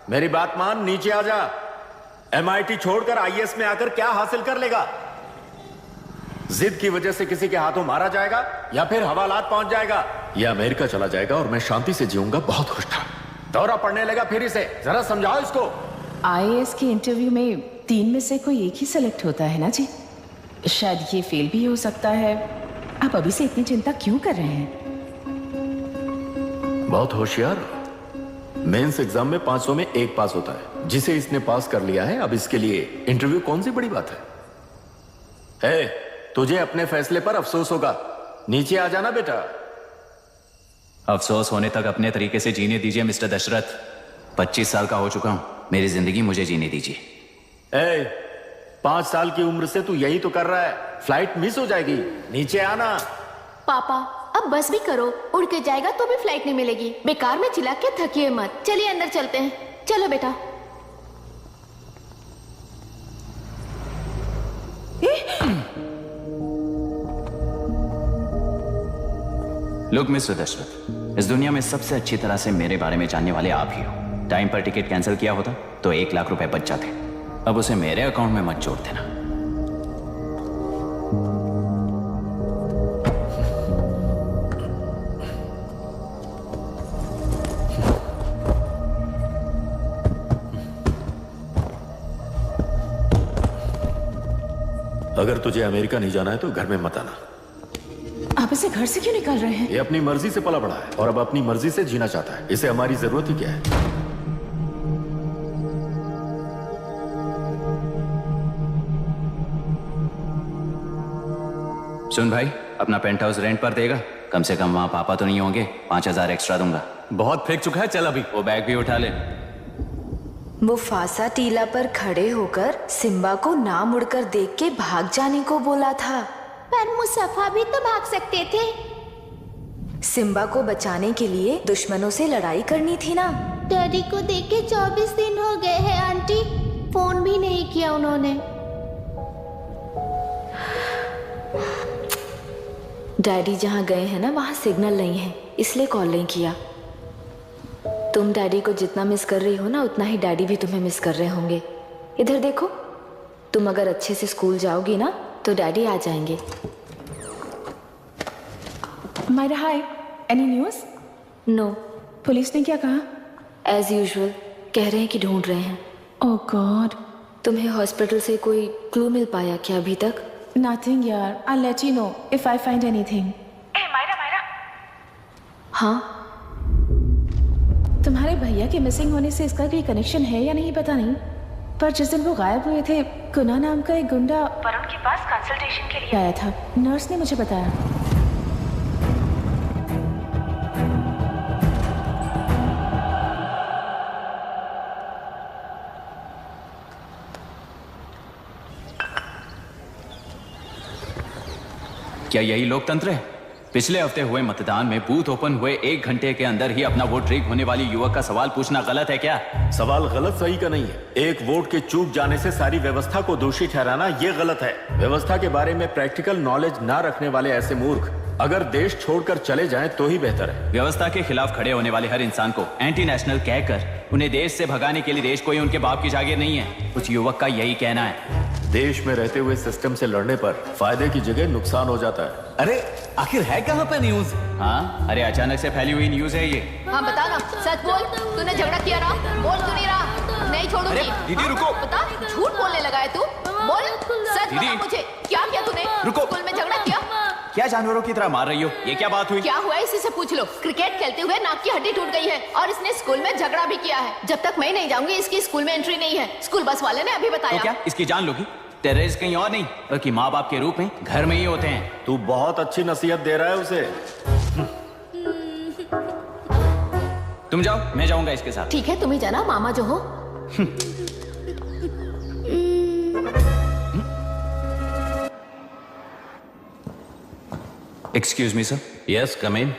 मेरी बात मान, नीचे आ जा। MIT छोड़कर IAS में आकर क्या हासिल कर लेगा? जिद की वजह से किसी के हाथों मारा जाएगा या फिर हवालात पहुंच जाएगा या अमेरिका चला जाएगा और मैं शांति से जीऊंगा। बहुत खुश था। दौरा पड़ने लगा फिर इसे। जरा समझाओ इसको। IAS के इंटरव्यू में 3 में से कोई एक ही सेलेक्ट होता है ना जी। शायद ये फेल भी हो सकता है। आप अभी से इतनी चिंता क्यों कर रहे हैं? बहुत होशियार। मेंस एग्जाम में 500 में 1 पास होता है, जिसे इसने पास कर लिया है। अब इसके लिए इंटरव्यू कौन सी बड़ी बात है? तुझे अपने फैसले पर अफसोस होगा। नीचे आ जाना बेटा। अफसोस होने तक अपने तरीके से जीने दीजिए मिस्टर दशरथ। 25 साल का हो चुका हूं, मेरी जिंदगी मुझे जीने दीजिए। 5 साल की उम्र से तू यही तो कर रहा है। फ्लाइट मिस हो जाएगी। नीचे आना। पापा अब बस भी करो, उड़ के जाएगा तो भी फ्लाइट नहीं मिलेगी। बेकार में चिल्ला के थकिए मत। चलिए अंदर चलते हैं। चलो बेटा। लुक मिस्टर दशरथ, इस दुनिया में सबसे अच्छी तरह से मेरे बारे में जानने वाले आप ही हो। टाइम पर टिकट कैंसिल किया होता तो 1 लाख रुपए बच जाते। अब उसे मेरे अकाउंट में मत जोड़ देना। अगर तुझे अमेरिका नहीं जाना है तो घर में मत आना। आप इसे घर से क्यों निकाल रहे हैं? ये अपनी मर्जी से पला बड़ा है और अब अपनी मर्जी से जीना चाहता है। इसे हमारी जरूरत ही क्या है? सुन भाई, अपना पेंट हाउस रेंट पर देगा? कम से कम वहां पापा तो नहीं होंगे। 5000 एक्स्ट्रा दूंगा। बहुत फेंक चुका है, चल अभी। वो बैग भी उठा ले। मुफासा टीला पर खड़े होकर सिम्बा को ना मुड़कर देख के भाग जाने को बोला था। पर मुसफ़ा भी तो भाग सकते थे। सिम्बा को बचाने के लिए दुश्मनों से लड़ाई करनी थी ना। डैडी को देख के 24 दिन हो गए हैं आंटी। फोन भी नहीं किया उन्होंने। डैडी जहाँ गए हैं ना, वहाँ सिग्नल नहीं है, इसलिए कॉल नहीं किया। तुम डैडी को जितना मिस कर रही हो ना, उतना ही डैडी भी तुम्हें मिस कर रहे होंगे। इधर देखो, तुम अगर अच्छे से स्कूल जाओगी ना तो डैडी आ जाएंगे। मायरा हाय, एनी न्यूज़? नो। पुलिस ने क्या कहा? एज यूजुअल कह रहे हैं कि ढूंढ रहे हैं। ओह गॉड। तुम्हें हॉस्पिटल से कोई क्लू मिल पाया क्या अभी तक? नथिंग यार, I let you know if I find anything. Myra. हाँ, तुम्हारे भैया के मिसिंग होने से इसका कोई कनेक्शन है या नहीं पता नहीं, पर जिस दिन वो गायब हुए थे, कुना नाम का एक गुंडा वरुण के पास कंसल्टेशन के लिए आया था। नर्स ने मुझे बताया। क्या यही लोकतंत्र है? पिछले हफ्ते हुए मतदान में बूथ ओपन हुए 1 घंटे के अंदर ही अपना वोट रीक होने वाली युवक का सवाल पूछना गलत है क्या? सवाल गलत सही का नहीं है। एक वोट के चूक जाने से सारी व्यवस्था को दोषी ठहराना ये गलत है। व्यवस्था के बारे में प्रैक्टिकल नॉलेज ना रखने वाले ऐसे मूर्ख अगर देश छोड़कर चले जाएं तो ही बेहतर है। व्यवस्था के खिलाफ खड़े होने वाले हर इंसान को एंटी नेशनल कहकर उन्हें देश से भगाने के लिए देश कोई उनके बाप की जागीर नहीं है। उस युवक का यही कहना है। देश में रहते हुए सिस्टम से लड़ने पर फायदे की जगह नुकसान हो जाता है। अरे आखिर है कहाँ पे न्यूज? हाँ, अरे अचानक से फैली हुई न्यूज है ये। हाँ बता ना, सच बोल। तूने झगड़ा किया ना? बोल क्यों नहीं रहा? नहीं छोड़ूंगी। दीदी रुको। बता, झूठ बोलने लगा है तू। बोल, सच बता मुझे, क्या किया तूने? रुको। स्कूल में झगड़ा किया? क्या जानवरों की तरह मार रही हो? ये क्या बात हुई? क्या हुआ इसी से पूछ लो। क्रिकेट खेलते हुए नाक की हड्डी टूट गई है और इसने स्कूल में झगड़ा भी किया है। जब तक मैं नहीं जाऊंगी इसकी स्कूल में एंट्री नहीं है। स्कूल बस वाले ने अभी बताया। तो क्या इसकी जान लोगी? टेररिस्ट कहीं और नहीं बल्कि माँ बाप के रूप में घर में ही होते हैं। तू बहुत अच्छी नसीहत दे रहा है उसे। तुम जाओ, मैं जाऊंगा इसके साथ। ठीक है, तुम ही जाना, मामा जो हो। Excuse me sir. Yes, come in.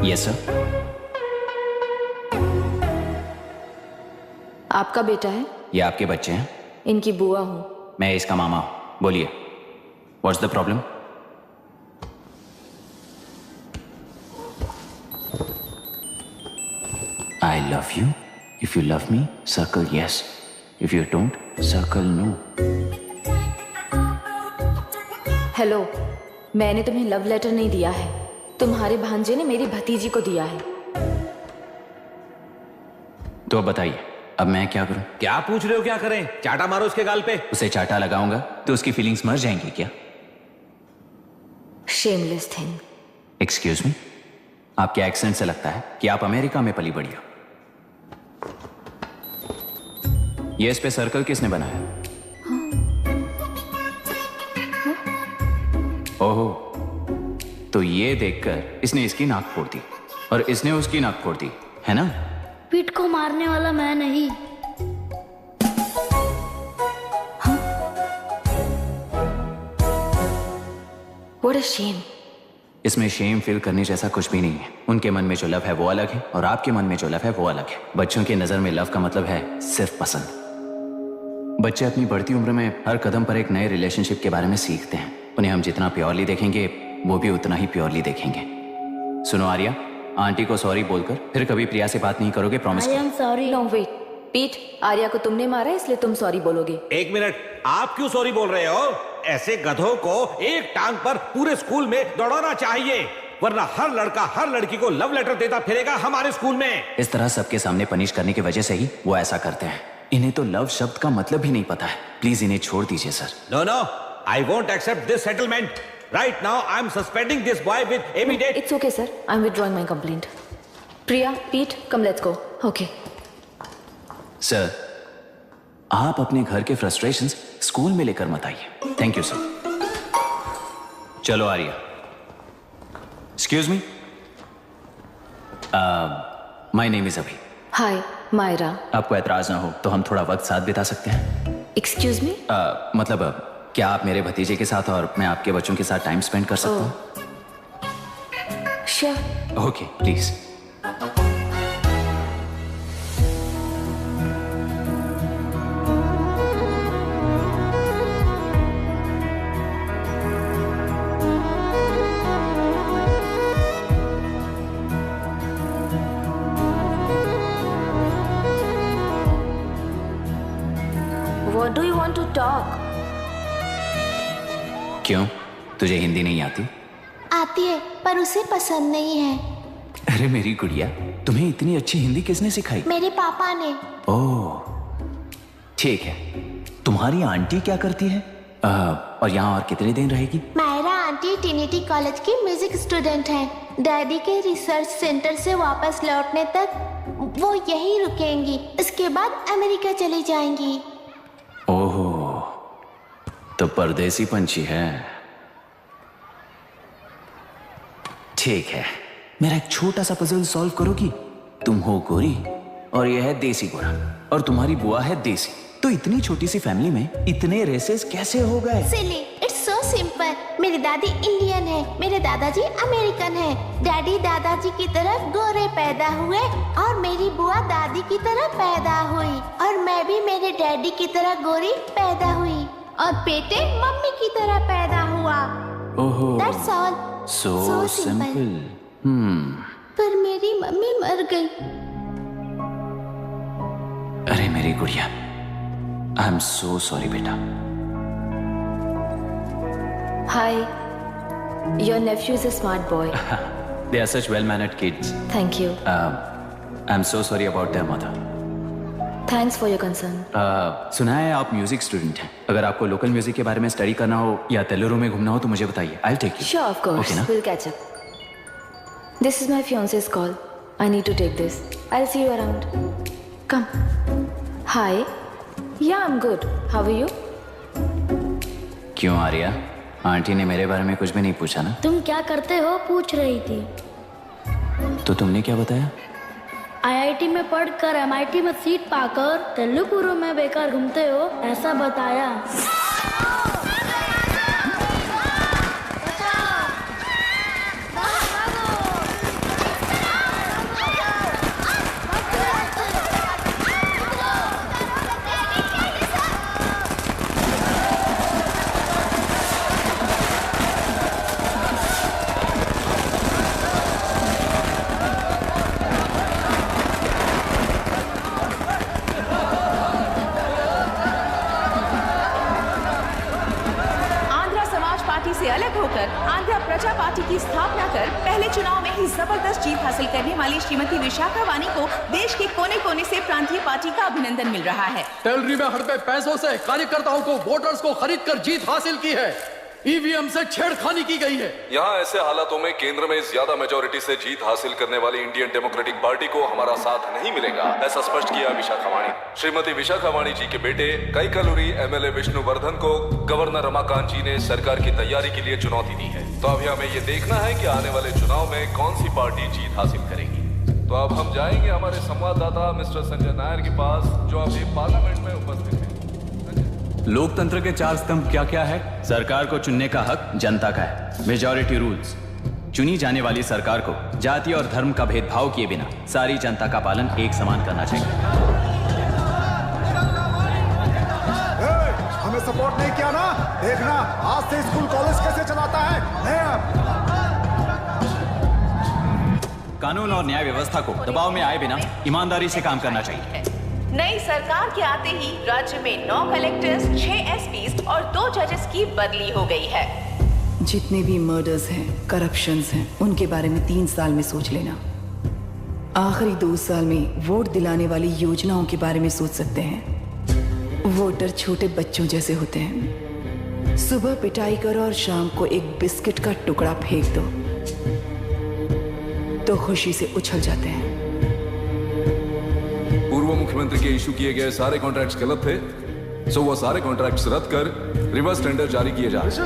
Yes sir. आपका बेटा है? ये आपके बच्चे हैं? इनकी बुआ हूँ। मैं इसका मामा हूं। बोलिए, what's the problem? I love you. If you love me, circle yes. If you don't, circle no. Hello, मैंने तुम्हें लव लेटर नहीं दिया है। तुम्हारे भांजे ने मेरी भतीजी को दिया है। तो अब बताइए, अब मैं क्या करूं? क्या पूछ रहे हो? क्या करें? चाटा मारो उसके गाल पे। उसे चाटा लगाऊंगा तो उसकी फीलिंग्स मर जाएंगी क्या? Shameless thing. एक्सक्यूज मी, आपके एक्सेंट से लगता है कि आप अमेरिका में पली बड़ी हो। ये इस पे सर्कल किसने बनाया? ओहो, तो ये देखकर इसने इसकी नाक फोड़ दी और इसने उसकी नाक फोड़ दी, है ना? पीठ को मारने वाला मैं नहीं। What a shame. इसमें शेम फील करने जैसा कुछ भी नहीं है। उनके मन में जो लव है वो अलग है और आपके मन में जो लव है वो अलग है। बच्चों की नजर में लव का मतलब है सिर्फ पसंद। बच्चे अपनी बढ़ती उम्र में हर कदम पर एक नए रिलेशनशिप के बारे में सीखते हैं। उन्हें हम जितना प्योरली देखेंगे वो भी उतना ही प्योरली देखेंगे। सुनो आर्या, आंटी को सॉरी बोलकर फिर कभी प्रिया से बात नहीं करोगे, promise? I am sorry. No, wait. पीट, आर्या को तुमने मारा है इसलिए तुम सॉरी बोलोगे। एक मिनट, आप क्यों सॉरी बोल रहे हो? ऐसे गधों को एक टांग पर पूरे स्कूल में दौड़ाना चाहिए, वरना हर लड़का हर लड़की को लव लेटर देता फिरेगा हमारे स्कूल में। इस तरह सबके सामने पनिश करने की वजह से ही वो ऐसा करते हैं। इन्हें तो लव शब्द का मतलब भी नहीं पता है। प्लीज इन्हें छोड़ दीजिए sir. No no, I won't accept this settlement. Right now I am suspending this boy with immediate. It's okay, sir. I'm withdrawing my complaint. Priya, Pete, come let's go. Okay. Sir, आप अपने घर के frustrations school में लेकर मत आइए। Thank you sir. चलो Arya. Excuse me, my name is Abhi. Hi, Myra. आपको ऐतराज ना हो तो हम थोड़ा वक्त साथ बिता सकते हैं? Excuse me? मतलब क्या आप मेरे भतीजे के साथ और मैं आपके बच्चों के साथ टाइम स्पेंड कर सकता हूँ? Sure. Okay, please. What do you want to talk? क्यों, तुझे हिंदी नहीं आती? आती है पर उसे पसंद नहीं है। अरे मेरी गुड़िया, तुम्हें इतनी अच्छी हिंदी किसने सिखाई? मेरे पापा ने। ओह, ठीक है। तुम्हारी आंटी क्या करती है? और यहाँ और कितने दिन रहेगी? मायरा आंटी ट्रिनिटी कॉलेज की म्यूजिक स्टूडेंट हैं। डैडी के रिसर्च सेंटर से वापस लौटने तक वो यहीं रुकेंगी। इसके बाद अमेरिका चली जाएंगी। ओह, तो परदेसी पंछी है। ठीक है, मेरा एक छोटा सा पजल सॉल्व करोगी? तुम हो गोरी और यह है देसी गोरा और तुम्हारी बुआ है देसी, तो इतनी छोटी सी फैमिली में इतने रेसेस कैसे हो गए? सिली, इट्स सो सिंपल। मेरी दादी इंडियन है, मेरे दादाजी अमेरिकन है। डैडी दादाजी की तरफ गोरे पैदा हुए और मेरी बुआ दादी की तरह पैदा हुई और मैं भी मेरे डैडी की तरह गोरी पैदा हुई और बेटे मम्मी की तरह पैदा हुआ। ओहो, दैट्स ऑल। So simple. पर मेरी मम्मी मर गई। अरे मेरी गुड़िया, आई एम सो सॉरी बेटा। Hi. Your nephew is a smart boy. They are such well-mannered kids. Thank you. I'm so sorry about their mother. Thanks for your concern. सुना है आप म्यूजिक स्टूडेंट हैं। अगर आपको लोकल म्यूजिक के बारे में स्टडी करना हो या तेलुरु में घूमना हो तो मुझे बताइए। I'll take you. Sure, of course. Okay, ना? We'll catch up. This is my fiance's call. I need to take this. I'll see you around. Come. Hi. Yeah, I'm good. How are you? क्यों Arya, aunty ने मेरे बारे में कुछ भी नहीं पूछा ना? तुम क्या करते हो पूछ रही थी। तो तुमने क्या बताया? आईआईटी में पढ़कर एमआईटी में सीट पाकर तेलुगुरु में बेकार घूमते हो ऐसा बताया। कर आंध्र प्रजा पार्टी की स्थापना कर पहले चुनाव में ही जबरदस्त जीत हासिल करने वाली श्रीमती विशाखा वानी को देश के कोने कोने से प्रांतीय पार्टी का अभिनंदन मिल रहा है। टेलरी में हड़पे पैसों से कार्यकर्ताओं को, वोटर्स को खरीद कर जीत हासिल की है। ईवीएम से छेड़खानी की गई है। यहाँ ऐसे हालातों में केंद्र में ज्यादा मेजोरिटी से जीत हासिल करने वाली इंडियन डेमोक्रेटिक पार्टी को हमारा साथ नहीं मिलेगा, ऐसा स्पष्ट किया विशाखा वाणी। श्रीमती विशाखा वाणी जी के बेटे कैकलूरी एमएलए विष्णुवर्धन को गवर्नर रमाकांत जी ने सरकार की तैयारी के लिए चुनौती दी है। तो अभी हमें ये देखना है कि आने वाले चुनाव में कौन सी पार्टी जीत हासिल करेगी। तो अब हम जाएंगे हमारे संवाददाता मिस्टर संजय नायर के पास, जो अभी पार्लियामेंट में उपस्थित है। लोकतंत्र के 4 स्तंभ क्या क्या है? सरकार को चुनने का हक जनता का है, मेजॉरिटी रूल्स। चुनी जाने वाली सरकार को जाति और धर्म का भेदभाव किए बिना सारी जनता का पालन एक समान करना चाहिए। हमें सपोर्ट नहीं किया ना, देखना आज से स्कूल कॉलेज कैसे चलाता है। कानून और न्याय व्यवस्था को दबाव में आए बिना ईमानदारी से काम करना चाहिए। नई सरकार के आते ही राज्य में 9 कलेक्टर्स, 6 एसपीज और 2 जजेस की बदली हो गई है। जितने भी मर्डर्स हैं, करप्शंस हैं, उनके बारे में 3 साल में सोच लेना। आखिरी 2 साल में वोट दिलाने वाली योजनाओं के बारे में सोच सकते हैं। वोटर छोटे बच्चों जैसे होते हैं। सुबह पिटाई करो और शाम को एक बिस्किट का टुकड़ा फेंक दो तो खुशी से उछल जाते हैं। पूर्व मुख्यमंत्री के इशू किए गए सारे कॉन्ट्रैक्ट्स गलत थे, सो वो सारे कॉन्ट्रैक्ट्स रद्द कर रिवर्स टेंडर जारी किए जा रहे हैं।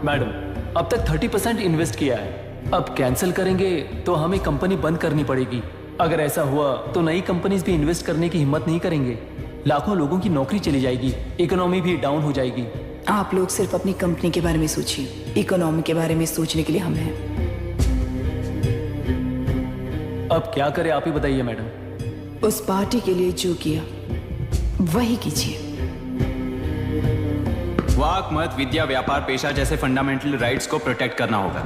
मैडम, अब तक 30% इन्वेस्ट किया है। अब कैंसिल करेंगे तो हमें कंपनी बंद करनी पड़ेगी। अगर ऐसा हुआ तो नई कंपनीज भी इन्वेस्ट करने की हिम्मत नहीं करेंगे। लाखों लोगों की नौकरी चली जाएगी, इकोनॉमी भी डाउन हो जाएगी। आप लोग सिर्फ अपनी कंपनी के बारे में सोचिए, इकोनॉमी के बारे में सोचने के लिए हम हैं। अब क्या करें आप ही बताइए मैडम। उस पार्टी के लिए जो किया वही कीजिए। वाक, मत, विद्या, व्यापार, पेशा जैसे फंडामेंटल राइट्स को प्रोटेक्ट करना होगा।